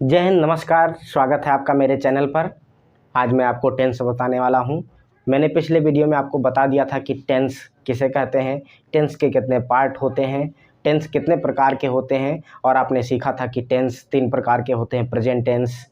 जय हिंद, नमस्कार। स्वागत है आपका मेरे चैनल पर। आज मैं आपको टेंस बताने वाला हूं। मैंने पिछले वीडियो में आपको बता दिया था कि टेंस किसे कहते हैं, टेंस के कितने पार्ट होते हैं, टेंस कितने प्रकार के होते हैं। और आपने सीखा था कि टेंस 3 प्रकार के होते हैं, present tense,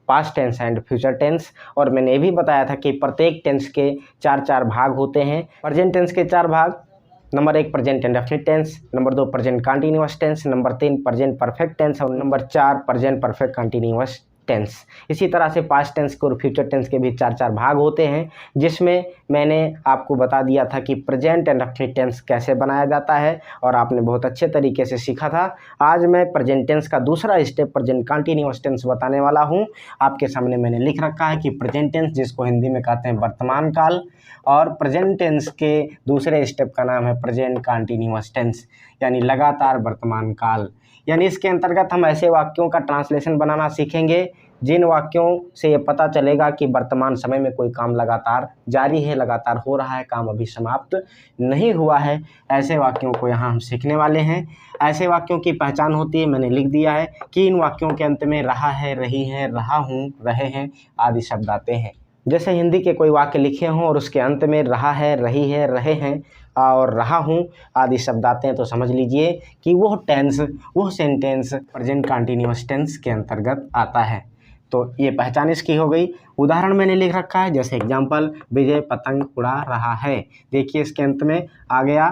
past tense and future tense. और मैंने ये भी बताया था कि प्रत्येक टेंस के 4 भाग होते हैं। प्रेजेंट टेंस के 4 भाग: number 1 present indefinite tense, number 2 present continuous tense, number 3 present perfect tense और number 4 present perfect continuous tense. इसी तरह से पास्ट टेंस के और फ्यूचर टेंस के भी 4 भाग होते हैं, जिसमें मैंने आपको बता दिया था कि प्रेजेंट इंडेफिनिट टेंस कैसे बनाया जाता है और आपने बहुत अच्छे तरीके से सीखा था। आज मैं प्रेजेंट टेंस का दूसरा स्टेप प्रेजेंट कंटीन्यूअस टेंस बताने वाला हूं। आपके सामने मैंने लिख रखा है कि प्रेजेंट टेंस, जिसको हिंदी में कहते हैं वर्तमान काल, और प्रेजेंट टेंस के दूसरे स्टेप का नाम है प्रेजेंट कंटीन्यूअस टेंस, यानी लगातार वर्तमान काल। यानी इसके अंतर्गत हम ऐसे वाक्यों का ट्रांसलेशन बनाना सीखेंगे जिन वाक्यों से ये पता चलेगा कि वर्तमान समय में कोई काम लगातार जारी है, लगातार हो रहा है, काम अभी समाप्त नहीं हुआ है। ऐसे वाक्यों को यहाँ हम सीखने वाले हैं। ऐसे वाक्यों की पहचान होती है, मैंने लिख दिया है कि इन वाक्यों के अंत में रहा है, रही है, रहा हूँ, रहे हैं आदि शब्द आते हैं। जैसे हिंदी के कोई वाक्य लिखे हों और उसके अंत में रहा है, रही है, रहे हैं और रहा हूँ आदि शब्द आते हैं, तो समझ लीजिए कि वो टेंस, वो सेंटेंस प्रेजेंट कंटीन्यूअस टेंस के अंतर्गत आता है। तो ये पहचान इसकी हो गई। उदाहरण मैंने लिख रखा है, जैसे एग्जाम्पल, विजय पतंग उड़ा रहा है। देखिए इसके अंत में आ गया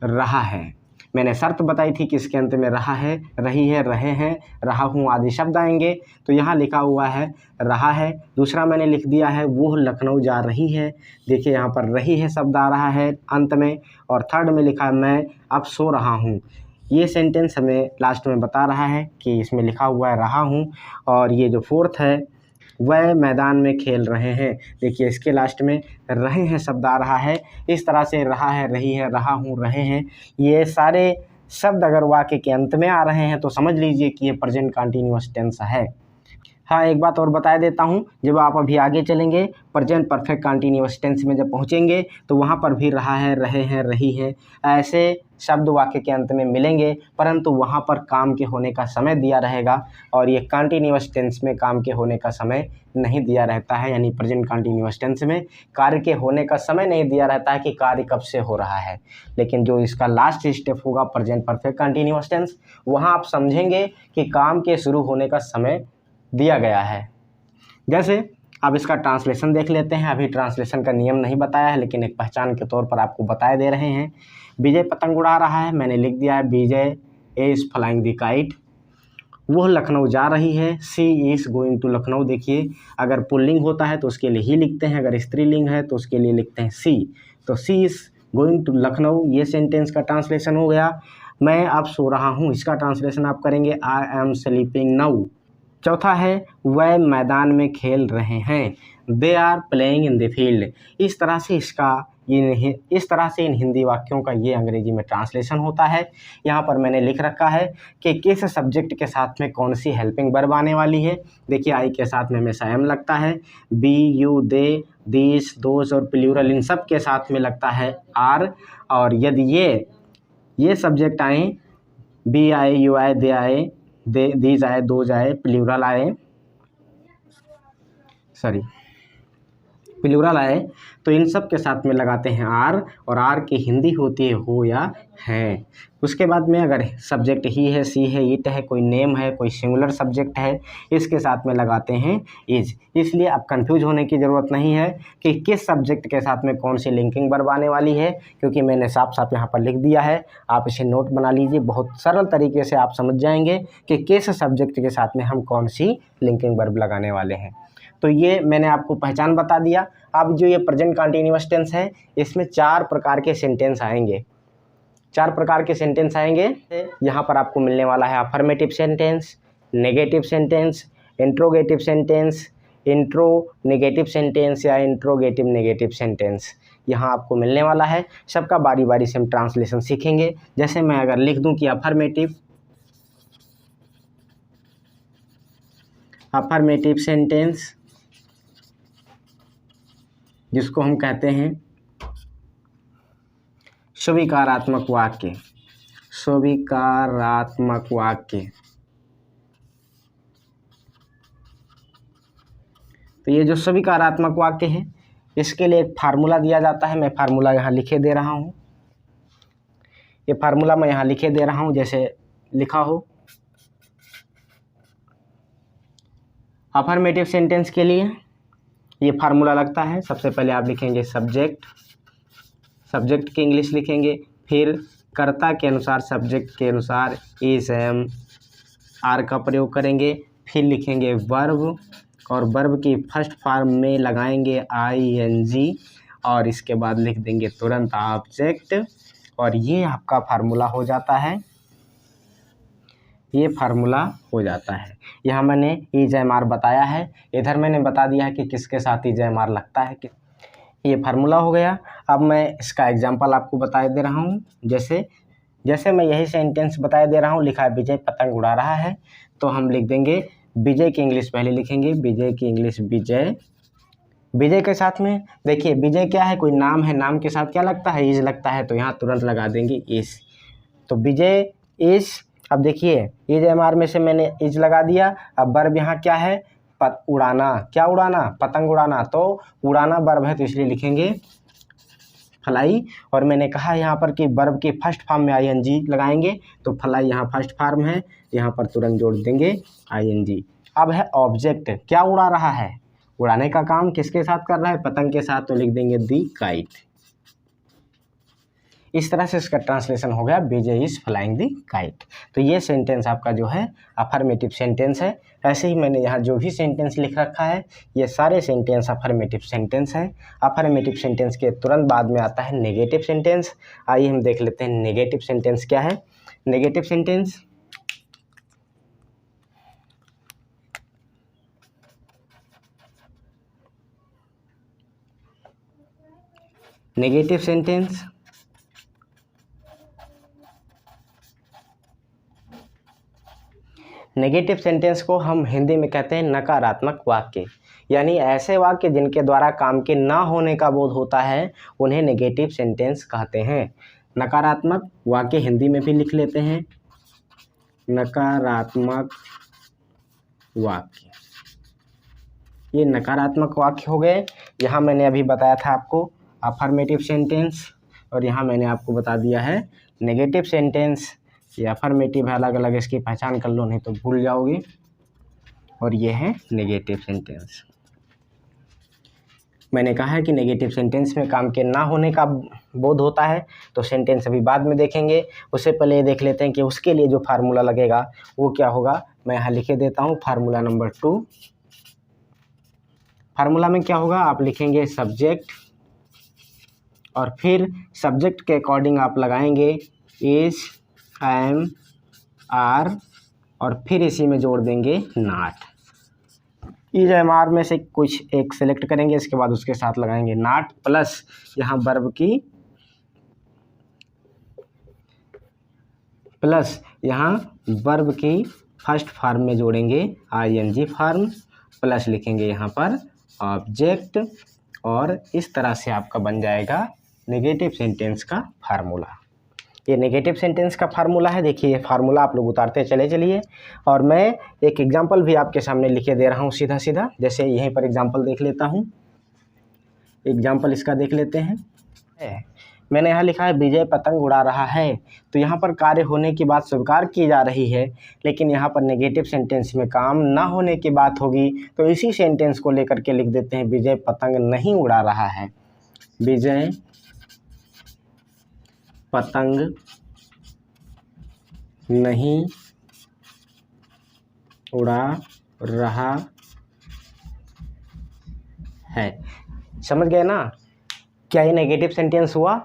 रहा है। मैंने शर्त बताई थी कि इसके अंत में रहा है, रही है, रहे हैं, रहा हूँ आदि शब्द आएंगे। तो यहाँ लिखा हुआ है रहा है। दूसरा मैंने लिख दिया है वो लखनऊ जा रही है। देखिए यहाँ पर रही है शब्द आ रहा है अंत में। और थर्ड में लिखा है मैं अब सो रहा हूँ। ये सेंटेंस हमें लास्ट में बता रहा है कि इसमें लिखा हुआ है रहा हूँ। और ये जो फोर्थ है, वह मैदान में खेल रहे हैं। देखिए इसके लास्ट में रहे हैं शब्द आ रहा है। इस तरह से रहा है, रही है, रहा हूँ, रहे हैं, ये सारे शब्द अगर वाक्य के अंत में आ रहे हैं तो समझ लीजिए कि ये प्रेजेंट कंटीन्यूअस टेंस है। हाँ, एक बात और बता देता हूँ, जब आप अभी आगे चलेंगे प्रेजेंट परफेक्ट कंटीन्यूअस टेंस में जब पहुँचेंगे तो वहाँ पर भी रहा है, रहे हैं, रही है ऐसे शब्द वाक्य के अंत में मिलेंगे, परंतु वहाँ पर काम के होने का समय दिया रहेगा और ये कंटीन्यूअस टेंस में काम के होने का समय नहीं दिया रहता है। यानी प्रेजेंट कंटीन्यूअस टेंस में कार्य के होने का समय नहीं दिया रहता है कि कार्य कब से हो रहा है। लेकिन जो इसका लास्ट स्टेप होगा प्रेजेंट परफेक्ट कंटीन्यूअस टेंस, वहाँ आप समझेंगे कि काम के शुरू होने का समय दिया गया है। जैसे अब इसका ट्रांसलेशन देख लेते हैं। अभी ट्रांसलेशन का नियम नहीं बताया है, लेकिन एक पहचान के तौर पर आपको बताए दे रहे हैं। विजय पतंग उड़ा रहा है, मैंने लिख दिया है विजय इज फ्लाइंग द काइट। वह लखनऊ जा रही है, सी इज गोइंग टू लखनऊ। देखिए अगर पुल्लिंग होता है तो उसके लिए ही लिखते हैं, अगर स्त्रीलिंग है तो उसके लिए लिखते हैं सी। तो सी इज गोइंग टू लखनऊ, ये सेंटेंस का ट्रांसलेशन हो गया। मैं अब सो रहा हूँ, इसका ट्रांसलेशन आप करेंगे आई एम स्लीपिंग नाउ। चौथा है वह मैदान में खेल रहे हैं, they are playing in the field. इस तरह से इन हिंदी वाक्यों का ये अंग्रेजी में ट्रांसलेशन होता है। यहाँ पर मैंने लिख रखा है कि किस सब्जेक्ट के साथ में कौन सी हेल्पिंग वर्ब आने वाली है। देखिए आई के साथ में हमेशा एम लगता है, बी, यू, दे, दिस, दोस और प्लूरल इन सब के साथ में लगता है आर। और यदि ये सब्जेक्ट आए, बी आए, यू आए, दे आए, दीज आए, दोज आए, प्लूरल आए, तो इन सब के साथ में लगाते हैं आर। और आर की हिंदी होती है हो या है। उसके बाद में अगर सब्जेक्ट ही है, सी है, इट है, कोई नेम है, कोई सिंगुलर सब्जेक्ट है, इसके साथ में लगाते हैं इज। इसलिए अब कंफ्यूज होने की ज़रूरत नहीं है कि किस सब्जेक्ट के साथ में कौन सी लिंकिंग वर्ब आने वाली है, क्योंकि मैंने साफ साफ यहाँ पर लिख दिया है। आप इसे नोट बना लीजिए, बहुत सरल तरीके से आप समझ जाएंगे कि किस सब्जेक्ट के साथ में हम कौन सी लिंकिंग वर्ब लगाने वाले हैं। तो ये मैंने आपको पहचान बता दिया। अब जो ये प्रेजेंट कंटीन्यूअस टेंस है, इसमें 4 प्रकार के सेंटेंस आएंगे। 4 प्रकार के सेंटेंस आएंगे। यहाँ पर आपको मिलने वाला है affirmative sentence, negative sentence, interrogative sentence, intro negative sentence या इंट्रोगेटिव नेगेटिव सेंटेंस यहाँ आपको मिलने वाला है। सबका बारी बारी से हम ट्रांसलेशन सीखेंगे। जैसे मैं अगर लिख दूं कि अफर्मेटिव सेंटेंस, जिसको हम कहते हैं स्वीकारात्मक वाक्य, तो ये जो स्वीकारात्मक वाक्य है इसके लिए एक फार्मूला दिया जाता है। मैं फार्मूला यहाँ लिखे दे रहा हूँ। ये फार्मूला मैं यहाँ लिखे दे रहा हूँ, जैसे लिखा हो। अफर्मेटिव सेंटेंस के लिए ये फार्मूला लगता है। सबसे पहले आप लिखेंगे सब्जेक्ट, सब्जेक्ट की इंग्लिश लिखेंगे, फिर कर्ता के अनुसार सब्जेक्ट के अनुसार इज, एम, आर का प्रयोग करेंगे, फिर लिखेंगे वर्ब और वर्ब की फर्स्ट फॉर्म में लगाएंगे ING और इसके बाद लिख देंगे तुरंत ऑब्जेक्ट और ये आपका फार्मूला हो जाता है। ये फार्मूला हो जाता है। यहाँ मैंने इज, एम, आर बताया है, इधर मैंने बता दिया है कि किसके साथ इज, एम, आर लगता है। कि ये फार्मूला हो गया। अब मैं इसका एग्जांपल आपको बता दे रहा हूँ। जैसे मैं यही सेंटेंस बता दे रहा हूँ, लिखा है विजय पतंग उड़ा रहा है, तो हम लिख देंगे विजय की इंग्लिश पहले लिखेंगे, विजय की इंग्लिश विजय। विजय के साथ में देखिए विजय क्या है, कोई नाम है, नाम के साथ क्या लगता है, इज लगता है, तो यहाँ तुरंत लगा देंगे इज। तो विजय इज, अब देखिए इज, एम, आर में से मैंने इज लगा दिया। अब वर्ब यहाँ क्या है, उड़ाना। क्या उड़ाना, पतंग उड़ाना, तो उड़ाना वर्ब है तो इसलिए लिखेंगे फ्लाई। और मैंने कहा यहाँ पर कि वर्ब की फर्स्ट फॉर्म में ING लगाएंगे, तो फ्लाई यहाँ फर्स्ट फॉर्म है, यहाँ पर तुरंत जोड़ देंगे ING। अब है ऑब्जेक्ट, क्या उड़ा रहा है, उड़ाने का काम किसके साथ कर रहा है, पतंग के साथ, तो लिख देंगे दी काइट। इस तरह से इसका ट्रांसलेशन हो गया विजय इज फ्लाइंग दी काइट। तो ये सेंटेंस आपका जो है अफर्मेटिव सेंटेंस है। ऐसे ही मैंने यहाँ जो भी सेंटेंस लिख रखा है ये सारे सेंटेंस अफर्मेटिव सेंटेंस है। अफर्मेटिव सेंटेंस के तुरंत बाद में आता है नेगेटिव सेंटेंस। आइए हम देख लेते हैं नेगेटिव सेंटेंस क्या है। नेगेटिव सेंटेंस नेगेटिव सेंटेंस को हम हिंदी में कहते हैं नकारात्मक वाक्य, यानी ऐसे वाक्य जिनके द्वारा काम के ना होने का बोध होता है उन्हें नेगेटिव सेंटेंस कहते हैं। नकारात्मक वाक्य हिंदी में भी लिख लेते हैं, नकारात्मक वाक्य। ये नकारात्मक वाक्य हो गए। यहाँ मैंने अभी बताया था आपको अफर्मेटिव सेंटेंस और यहाँ मैंने आपको बता दिया है नेगेटिव सेंटेंस। ये अफर्मेटिव है, अलग अलग इसकी पहचान कर लो नहीं तो भूल जाओगे। और ये है नेगेटिव सेंटेंस। मैंने कहा है कि नेगेटिव सेंटेंस में काम के ना होने का बोध होता है, तो सेंटेंस अभी बाद में देखेंगे। उससे पहले ये देख लेते हैं कि उसके लिए जो फार्मूला लगेगा वो क्या होगा। मैं यहाँ लिखे देता हूँ फार्मूला नंबर 2। फार्मूला में क्या होगा, आप लिखेंगे सब्जेक्ट और फिर सब्जेक्ट के अकॉर्डिंग आप लगाएंगे इज, एम, आर और फिर इसी में जोड़ देंगे नॉट। इज, एम, आर में से कुछ एक सेलेक्ट करेंगे, इसके बाद उसके साथ लगाएंगे नॉट, प्लस यहाँ वर्ब की फर्स्ट फॉर्म में जोड़ेंगे ING फॉर्म, प्लस लिखेंगे यहाँ पर ऑब्जेक्ट और इस तरह से आपका बन जाएगा नेगेटिव सेंटेंस का फार्मूला। ये नेगेटिव सेंटेंस का फार्मूला है। देखिए ये फार्मूला आप लोग उतारते चलिए और मैं एक एग्जांपल भी आपके सामने लिखे दे रहा हूँ सीधा सीधा। जैसे यहीं पर एग्जांपल देख लेता हूँ, एग्जांपल इसका देख लेते हैं। मैंने यहाँ लिखा है विजय पतंग उड़ा रहा है, तो यहाँ पर कार्य होने की बात स्वीकार की जा रही है, लेकिन यहाँ पर नेगेटिव सेंटेंस में काम ना होने की बात होगी, तो इसी सेंटेंस को लेकर के लिख देते हैं विजय पतंग नहीं उड़ा रहा है। विजय पतंग नहीं उड़ा रहा है। समझ गए ना, क्या ये नेगेटिव सेंटेंस हुआ?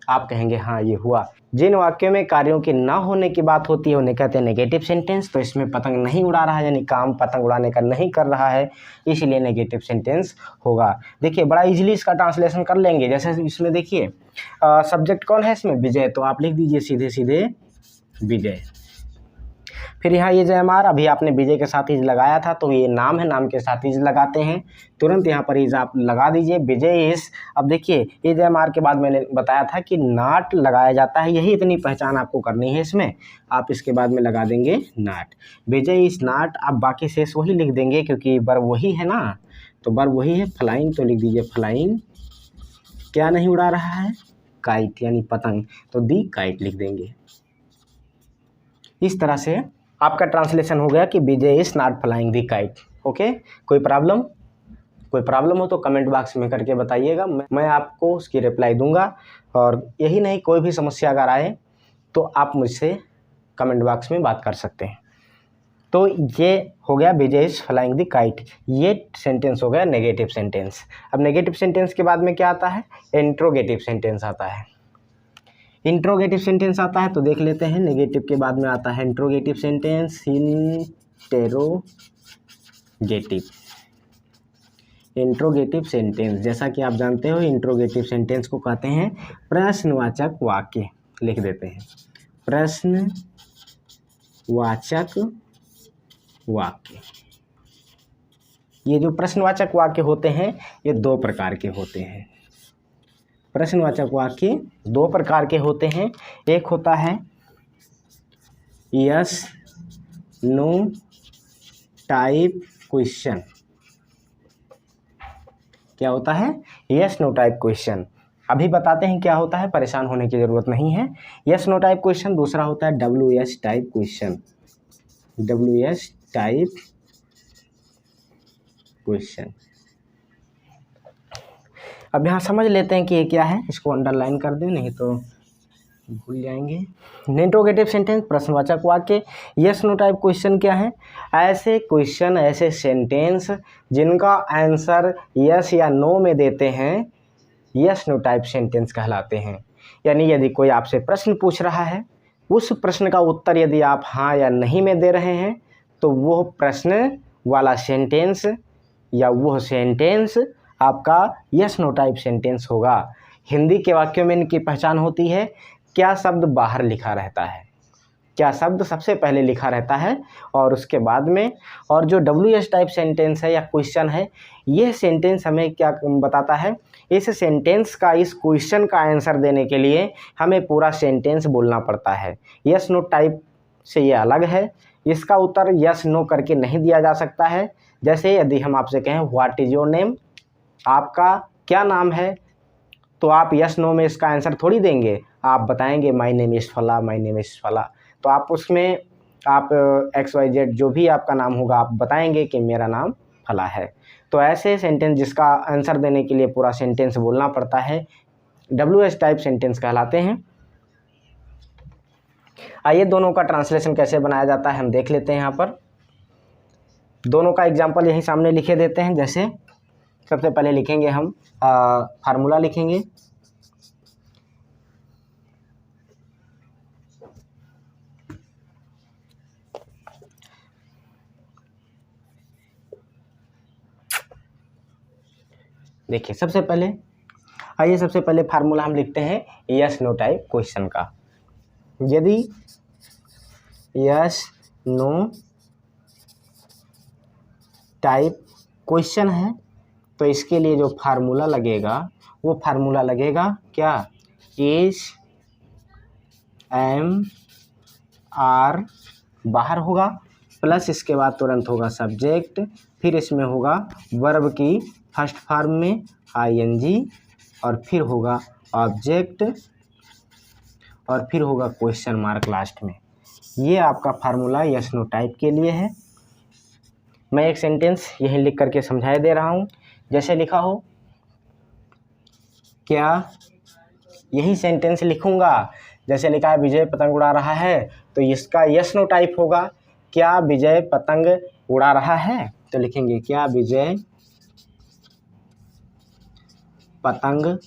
आप कहेंगे हाँ ये हुआ। जिन वाक्यों में कार्यों की ना होने की बात होती है उन्हें कहते हैं नेगेटिव सेंटेंस। तो इसमें पतंग नहीं उड़ा रहा है यानी काम पतंग उड़ाने का नहीं कर रहा है, इसलिए नेगेटिव सेंटेंस होगा। देखिए बड़ा इजीली इसका ट्रांसलेशन कर लेंगे। जैसे इसमें देखिए सब्जेक्ट कौन है इसमें, विजय, तो आप लिख दीजिए सीधे सीधे विजय। फिर यहाँ ये जयमार, अभी आपने विजय के साथ इज लगाया था तो ये नाम है, नाम के साथ इज लगाते हैं, तुरंत यहाँ पर इज आप लगा दीजिए विजय इज। अब देखिए ये जयमार के बाद मैंने बताया था कि नाट लगाया जाता है, यही इतनी पहचान आपको करनी है इसमें। आप इसके बाद में लगा देंगे नाट, विजय इज नाट। आप बाकी शेष वही लिख देंगे क्योंकि वर्ब वही है ना, तो वर्ब वही है फ्लाइंग, तो लिख दीजिए फ्लाइंग। क्या नहीं उड़ा रहा है? काइट यानी पतंग, तो दी काइट लिख देंगे। इस तरह से आपका ट्रांसलेशन हो गया कि Vijay is not flying the kite. Okay, कोई प्रॉब्लम हो तो कमेंट बॉक्स में करके बताइएगा, मैं आपको उसकी रिप्लाई दूंगा। और यही नहीं, कोई भी समस्या अगर आए तो आप मुझसे कमेंट बॉक्स में बात कर सकते हैं। तो ये हो गया विजय इज फ्लाइंग द काइट, ये सेंटेंस हो गया नेगेटिव सेंटेंस। अब नेगेटिव सेंटेंस के बाद में क्या आता है? इंट्रोगेटिव सेंटेंस आता है। इंट्रोगेटिव सेंटेंस आता है तो देख लेते हैं। नेगेटिव के बाद में आता है इंट्रोगेटिव सेंटेंस। इंट्रोगेटिव सेंटेंस, जैसा कि आप जानते हो इंट्रोगेटिव सेंटेंस को कहते हैं प्रश्नवाचक वाक्य। लिख देते हैं प्रश्नवाचक वाक्य। ये जो प्रश्नवाचक वाक्य होते हैं ये दो प्रकार के होते हैं। प्रश्नवाचक वाक्य दो प्रकार के होते हैं। एक होता है यस नो टाइप क्वेश्चन। क्या होता है? Yes no type question. अभी बताते हैं क्या होता है, परेशान होने की ज़रूरत नहीं है। Yes no type question. दूसरा होता है WS type question. WS type question. अब यहाँ समझ लेते हैं कि ये क्या है। इसको अंडरलाइन कर दें, नहीं तो भूल जाएंगे। इंट्रोगेटिव सेंटेंस प्रश्नवाचक वाक्य। यस नो टाइप क्वेश्चन क्या है? ऐसे क्वेश्चन, ऐसे सेंटेंस जिनका आंसर यस या नो में देते हैं, यस नो टाइप सेंटेंस कहलाते हैं। यानी यदि कोई आपसे प्रश्न पूछ रहा है, उस प्रश्न का उत्तर यदि आप हाँ या नहीं में दे रहे हैं, तो वो प्रश्न वाला सेंटेंस या वह सेंटेंस आपका यस नो टाइप सेंटेंस होगा। हिंदी के वाक्यों में इनकी पहचान होती है, क्या शब्द बाहर लिखा रहता है, क्या शब्द सबसे पहले लिखा रहता है और उसके बाद में। और जो WS टाइप सेंटेंस है या क्वेश्चन है, यह सेंटेंस हमें क्या बताता है? इस सेंटेंस का, इस क्वेश्चन का आंसर देने के लिए हमें पूरा सेंटेंस बोलना पड़ता है। यस नो टाइप से ये अलग है, इसका उत्तर यस नो करके नहीं दिया जा सकता है। जैसे यदि हम आपसे कहें व्हाट इज़ योर नेम, आपका क्या नाम है, तो आप यस नो में इसका आंसर थोड़ी देंगे, आप बताएंगे माय नेम इज़ फला, माय नेम इज़ फला। तो आप उसमें आप XYZ जो भी आपका नाम होगा आप बताएंगे कि मेरा नाम फला है। तो ऐसे सेंटेंस जिसका आंसर देने के लिए पूरा सेंटेंस बोलना पड़ता है, WS टाइप सेंटेंस कहलाते हैं। आइए दोनों का ट्रांसलेशन कैसे बनाया जाता है हम देख लेते हैं। यहाँ पर दोनों का एग्जाम्पल यहीं सामने लिखे देते हैं। जैसे सबसे पहले लिखेंगे हम फार्मूला लिखेंगे। देखिए सबसे पहले फार्मूला हम लिखते हैं यस नो टाइप क्वेश्चन का। यदि यस नो टाइप क्वेश्चन है तो इसके लिए जो फार्मूला लगेगा वो फार्मूला लगेगा क्या? इज एम आर बाहर होगा, प्लस इसके बाद तुरंत होगा सब्जेक्ट, फिर इसमें होगा वर्ब की फर्स्ट फॉर्म में ING, और फिर होगा ऑब्जेक्ट, और फिर होगा क्वेश्चन मार्क लास्ट में। ये आपका फार्मूला यस नो टाइप के लिए है। मैं एक सेंटेंस यहीं लिख करके समझाए दे रहा हूँ। जैसे लिखा हो, क्या, यही सेंटेंस लिखूँगा। जैसे लिखा है विजय पतंग उड़ा रहा है, तो इसका यस नो टाइप होगा क्या विजय पतंग उड़ा रहा है, तो लिखेंगे क्या विजय पतंग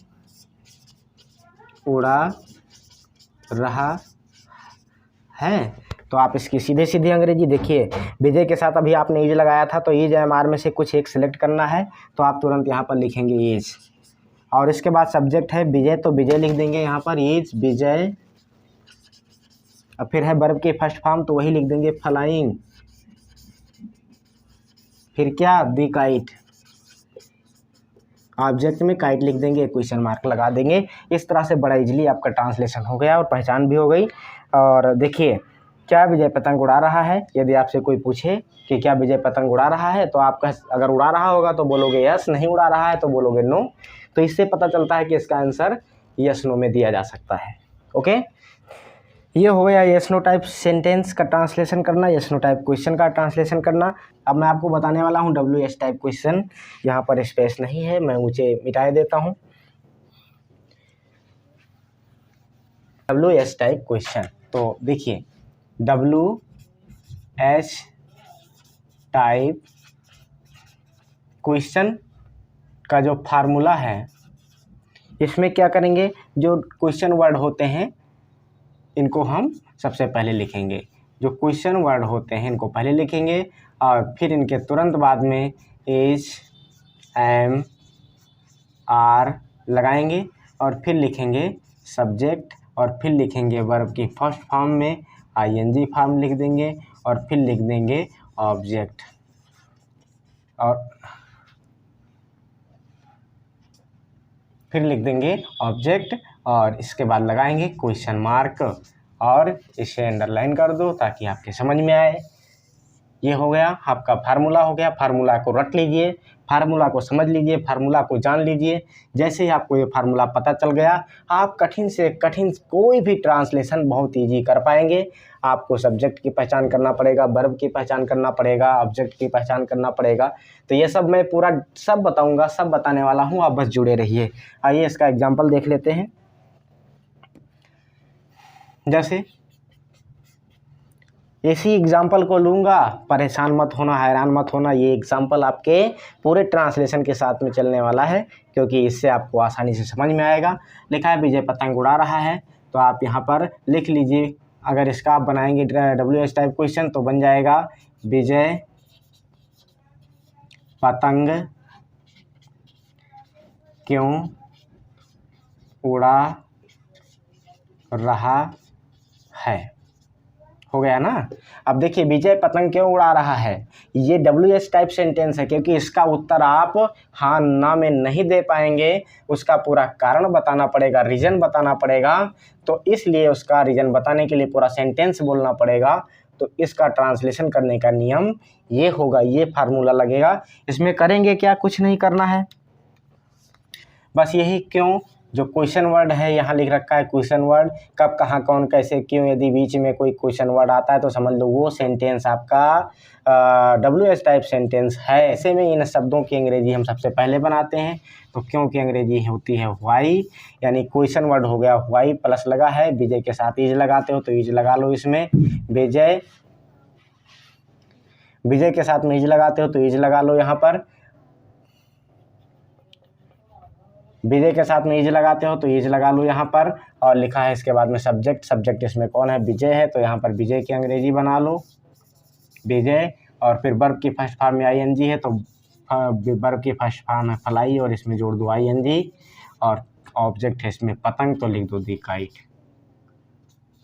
उड़ा रहा है। तो आप इसकी सीधे सीधे अंग्रेजी देखिए, विजय के साथ अभी आपने इज लगाया था, तो इज एम आर में से कुछ एक सिलेक्ट करना है, तो आप तुरंत यहाँ पर लिखेंगे इज, और इसके बाद सब्जेक्ट है विजय, तो विजय लिख देंगे यहाँ पर इज विजय, और फिर है वर्ब की फर्स्ट फॉर्म, तो वही लिख देंगे फ्लाइंग, फिर क्या दी काइट, ऑब्जेक्ट में काइट लिख देंगे, क्वेश्चन मार्क लगा देंगे। इस तरह से बड़ा इजीली आपका ट्रांसलेशन हो गया और पहचान भी हो गई। और देखिए क्या विजय पतंग उड़ा रहा है, यदि आपसे कोई पूछे कि क्या विजय पतंग उड़ा रहा है, तो आप अगर उड़ा रहा होगा तो बोलोगे यस, नहीं उड़ा रहा है तो बोलोगे नो। तो इससे पता चलता है कि इसका आंसर यस नो में दिया जा सकता है। ओके, ये हो गया यस नो टाइप सेंटेंस का ट्रांसलेशन करना, यस नो टाइप क्वेश्चन का ट्रांसलेशन करना। अब मैं आपको बताने वाला हूँ डब्ल्यू एस टाइप क्वेश्चन। यहाँ पर स्पेस नहीं है, मैं ऊँचे मिटा देता हूँ। डब्ल्यू एस टाइप क्वेश्चन, तो देखिए डब्ल्यू एस टाइप क्वेश्चन का जो फार्मूला है, इसमें क्या करेंगे, जो क्वेश्चन वर्ड होते हैं इनको हम सबसे पहले लिखेंगे। जो क्वेश्चन वर्ड होते हैं इनको पहले लिखेंगे और फिर इनके तुरंत बाद में एच एम आर लगाएंगे और फिर लिखेंगे सब्जेक्ट और फिर लिखेंगे वर्ब की फर्स्ट फॉर्म में आईएनजी फॉर्म लिख देंगे और फिर लिख देंगे ऑब्जेक्ट और फिर लिख देंगे ऑब्जेक्ट और इसके बाद लगाएंगे क्वेश्चन मार्क और इसे अंडरलाइन कर दो ताकि आपके समझ में आए। ये हो गया आपका फार्मूला हो गया। फार्मूला को रट लीजिए, फार्मूला को समझ लीजिए, फार्मूला को जान लीजिए। जैसे ही आपको ये फार्मूला पता चल गया, आप कठिन से कठिन कोई भी ट्रांसलेशन बहुत इजी कर पाएंगे। आपको सब्जेक्ट की पहचान करना पड़ेगा, वर्ब की पहचान करना पड़ेगा, ऑब्जेक्ट की पहचान करना पड़ेगा। तो ये सब मैं पूरा सब बताऊंगा, सब बताने वाला हूँ, आप बस जुड़े रहिए। आइए इसका एग्जाम्पल देख लेते हैं। जैसे इसी एग्जाम्पल को लूँगा, परेशान मत होना, हैरान मत होना। ये एग्जाम्पल आपके पूरे ट्रांसलेशन के साथ में चलने वाला है क्योंकि इससे आपको आसानी से समझ में आएगा। लिखा है विजय पतंग उड़ा रहा है, तो आप यहाँ पर लिख लीजिए। अगर इसका आप बनाएंगे डब्ल्यू एस टाइप क्वेश्चन तो बन जाएगा विजय पतंग क्यों उड़ा रहा है। हो गया ना। अब देखिए विजय पतंग क्यों उड़ा रहा है, ये डब्ल्यू एस टाइप सेंटेंस है क्योंकि इसका उत्तर आप हाँ ना में नहीं दे पाएंगे, उसका पूरा कारण बताना पड़ेगा, रीज़न बताना पड़ेगा। तो इसलिए उसका रीज़न बताने के लिए पूरा सेंटेंस बोलना पड़ेगा। तो इसका ट्रांसलेशन करने का नियम ये होगा, ये फार्मूला लगेगा। इसमें करेंगे क्या, कुछ नहीं करना है, बस यही क्यों जो क्वेश्चन वर्ड है यहाँ लिख रखा है। क्वेश्चन वर्ड कब, कहाँ, कौन, कैसे, क्यों, यदि बीच में कोई क्वेश्चन वर्ड आता है तो समझ लो वो सेंटेंस आपका डब्ल्यू एस टाइप सेंटेंस है। ऐसे में इन शब्दों की अंग्रेजी हम सबसे पहले बनाते हैं। तो क्यों की अंग्रेजी होती है व्हाई, यानी क्वेश्चन वर्ड हो गया व्हाई, प्लस लगा है, विजय के साथ इज लगाते हो तो इज लगा लो। इसमें विजय के साथ में इज लगाते हो तो इज लगा लो। यहाँ पर विजय के साथ में इज लगाते हो तो इज लगा लो यहाँ पर। और लिखा है इसके बाद में सब्जेक्ट, सब्जेक्ट इसमें कौन है, विजय है, तो यहाँ पर विजय की अंग्रेजी बना लो विजय। और फिर वर्ब की फर्स्ट फॉर्म में आईएनजी है तो वर्ब की फर्स्ट फॉर्म है फ्लाई और इसमें जोड़ दो आईएनजी। और ऑब्जेक्ट है इसमें पतंग तो लिख दो दी काइट,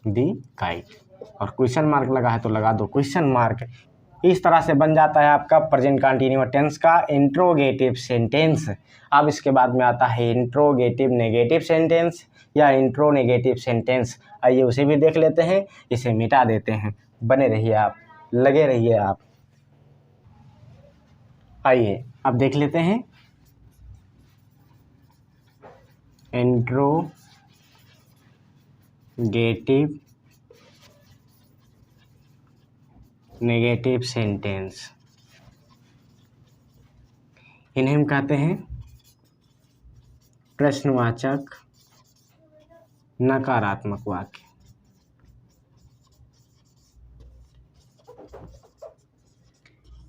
दी काइट। और क्वेश्चन मार्क लगा है तो लगा दो क्वेश्चन मार्क। इस तरह से बन जाता है आपका प्रेजेंट कंटिन्यूअस टेंस का इंट्रोगेटिव सेंटेंस। अब इसके बाद में आता है इंट्रोगेटिव नेगेटिव सेंटेंस या इंट्रो नेगेटिव सेंटेंस। आइए उसे भी देख लेते हैं, इसे मिटा देते हैं। बने रहिए आप, लगे रहिए आप। आइए अब देख लेते हैं इंट्रोगेटिव नेगेटिव सेंटेंस। इन्हें हम कहते हैं प्रश्नवाचक नकारात्मक वाक्य।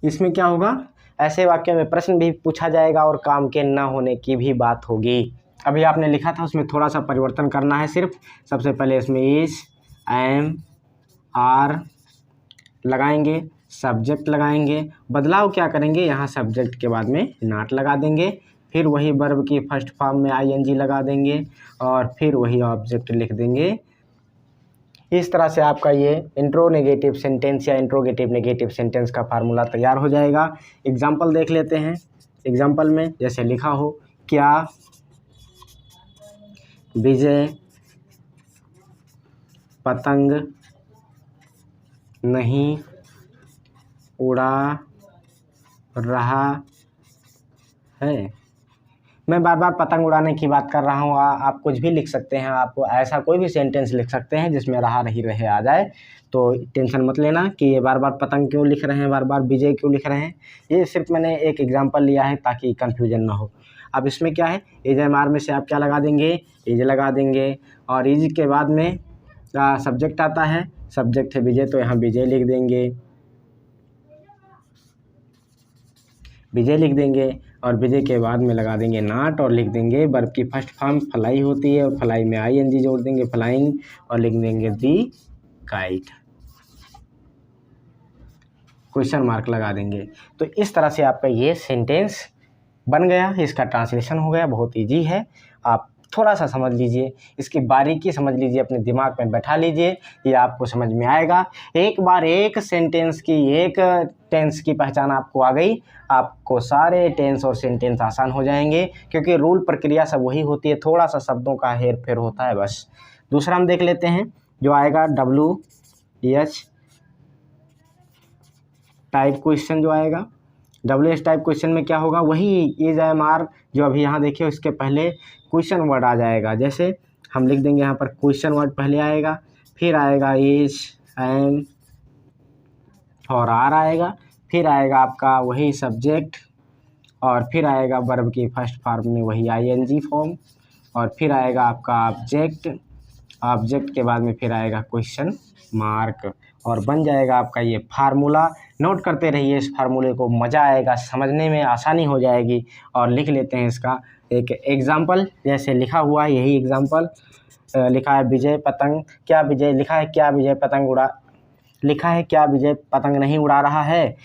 इसमें क्या होगा, ऐसे वाक्य में प्रश्न भी पूछा जाएगा और काम के न होने की भी बात होगी। अभी आपने लिखा था उसमें थोड़ा सा परिवर्तन करना है सिर्फ। सबसे पहले इसमें इज एम आर लगाएंगे, सब्जेक्ट लगाएंगे। बदलाव क्या करेंगे, यहाँ सब्जेक्ट के बाद में नॉट लगा देंगे, फिर वही वर्ब की फर्स्ट फॉर्म में आईएनजी लगा देंगे और फिर वही ऑब्जेक्ट लिख देंगे। इस तरह से आपका ये इंट्रो नेगेटिव सेंटेंस या इंट्रोगेटिव नेगेटिव सेंटेंस का फार्मूला तैयार हो जाएगा। एग्जाम्पल देख लेते हैं। एग्जाम्पल में जैसे लिखा हो, क्या विजय पतंग नहीं उड़ा रहा है। मैं बार बार पतंग उड़ाने की बात कर रहा हूँ, आप कुछ भी लिख सकते हैं, आप ऐसा कोई भी सेंटेंस लिख सकते हैं जिसमें रहा रही रहे आ जाए, तो टेंशन मत लेना कि ये बार बार पतंग क्यों लिख रहे हैं, बार बार विजय क्यों लिख रहे हैं। ये सिर्फ मैंने एक एग्जांपल लिया है ताकि कंफ्यूजन ना हो। अब इसमें क्या है, इज एम आर में से आप क्या लगा देंगे, इज लगा देंगे, और इज के बाद में सब्जेक्ट आता है, सब्जेक्ट है विजय, तो यहाँ विजय लिख देंगे, विजय लिख देंगे, और विजय के बाद में लगा देंगे नॉट और लिख देंगे वर्ब की फर्स्ट फॉर्म फ्लाई होती है, और फ्लाई में आईएनजी जोड़ देंगे, फ्लाइंग, और लिख देंगे दी काइट, क्वेश्चन मार्क लगा देंगे। तो इस तरह से आपका ये सेंटेंस बन गया, इसका ट्रांसलेशन हो गया। बहुत इजी है, आप थोड़ा सा समझ लीजिए, इसकी बारीकी समझ लीजिए, अपने दिमाग में बैठा लीजिए, ये आपको समझ में आएगा। एक बार एक सेंटेंस की, एक टेंस की पहचान आपको आ गई, आपको सारे टेंस और सेंटेंस आसान हो जाएंगे, क्योंकि रूल प्रक्रिया सब वही होती है, थोड़ा सा शब्दों का हेर फेर होता है बस। दूसरा हम देख लेते हैं, जो आएगा WH टाइप क्वेश्चन। जो आएगा WH टाइप क्वेश्चन में क्या होगा, वही इज एम आर जो अभी यहाँ देखिए, उसके पहले क्वेश्चन वर्ड आ जाएगा। जैसे हम लिख देंगे यहाँ पर क्वेश्चन वर्ड पहले आएगा, फिर आएगा इज, एम और आर आएगा, फिर आएगा आपका वही सब्जेक्ट, और फिर आएगा वर्ब की फर्स्ट फॉर्म में वही आईएनजी फॉर्म, और फिर आएगा आपका ऑब्जेक्ट, ऑब्जेक्ट के बाद में फिर आएगा क्वेश्चन मार्क, और बन जाएगा आपका ये फार्मूला। नोट करते रहिए इस फार्मूले को, मज़ा आएगा, समझने में आसानी हो जाएगी। और लिख लेते हैं इसका एक एग्जाम्पल, जैसे लिखा हुआ है यही एग्जाम्पल लिखा है, विजय पतंग, क्या विजय लिखा है, क्या विजय पतंग उड़ा, लिखा है क्या विजय पतंग नहीं उड़ा रहा है।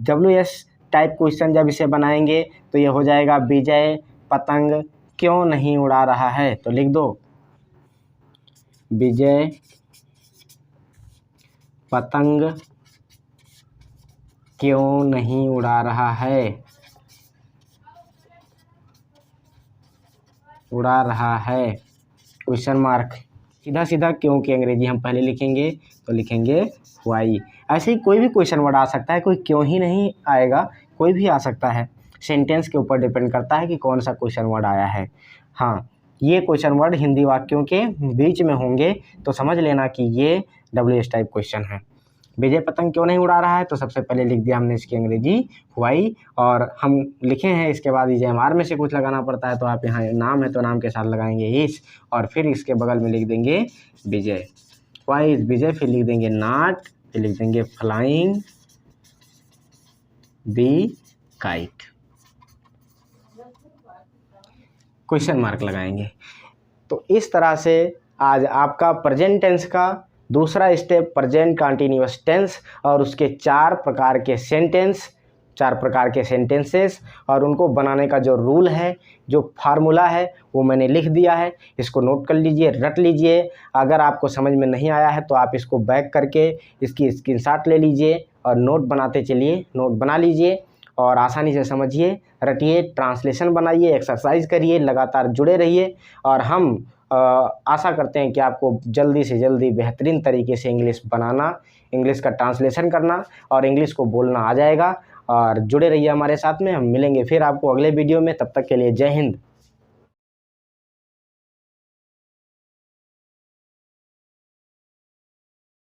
WH टाइप क्वेश्चन जब इसे बनाएंगे तो ये हो जाएगा विजय पतंग क्यों नहीं उड़ा रहा है, तो लिख दो विजय पतंग क्यों नहीं उड़ा रहा है, उड़ा रहा है, क्वेश्चन मार्क, सीधा सीधा क्यों की अंग्रेजी हम पहले लिखेंगे, तो लिखेंगे वाई। ऐसे ही कोई भी क्वेश्चन वर्ड आ सकता है, कोई क्यों ही नहीं आएगा, कोई भी आ सकता है, सेंटेंस के ऊपर डिपेंड करता है कि कौन सा क्वेश्चन वर्ड आया है। हाँ, ये क्वेश्चन वर्ड हिंदी वाक्यों के बीच में होंगे, तो समझ लेना कि ये WH टाइप क्वेश्चन है। विजय पतंग क्यों नहीं उड़ा रहा है, तो सबसे पहले लिख दिया हमने इसकी अंग्रेजी वाई, और हम लिखे हैं इसके बाद इज एम आर में से कुछ लगाना पड़ता है, तो आप यहाँ नाम है तो नाम के साथ लगाएंगे इस, और फिर इसके बगल में लिख देंगे विजय, वाई इज विजय, फिर लिख देंगे नॉट, फिर लिख देंगे flying the kite, question mark लगाएंगे। तो इस तरह से आज आपका प्रेजेंट टेंस का दूसरा स्टेप, प्रेजेंट कंटिन्यूअस टेंस, और उसके 4 प्रकार के सेंटेंस, 4 प्रकार के सेंटेंसेस, और उनको बनाने का जो रूल है, जो फार्मूला है, वो मैंने लिख दिया है। इसको नोट कर लीजिए, रट लीजिए। अगर आपको समझ में नहीं आया है तो आप इसको बैक करके इसकी स्क्रीनशॉट ले लीजिए और नोट बनाते चलिए, नोट बना लीजिए और आसानी से समझिए, रटिए, ट्रांसलेशन बनाइए, एक्सरसाइज करिए, लगातार जुड़े रहिए। और हम आशा करते हैं कि आपको जल्दी से जल्दी बेहतरीन तरीके से इंग्लिश बनाना, इंग्लिश का ट्रांसलेशन करना और इंग्लिश को बोलना आ जाएगा। और जुड़े रहिए हमारे साथ में, हम मिलेंगे फिर आपको अगले वीडियो में। तब तक के लिए जय हिंद।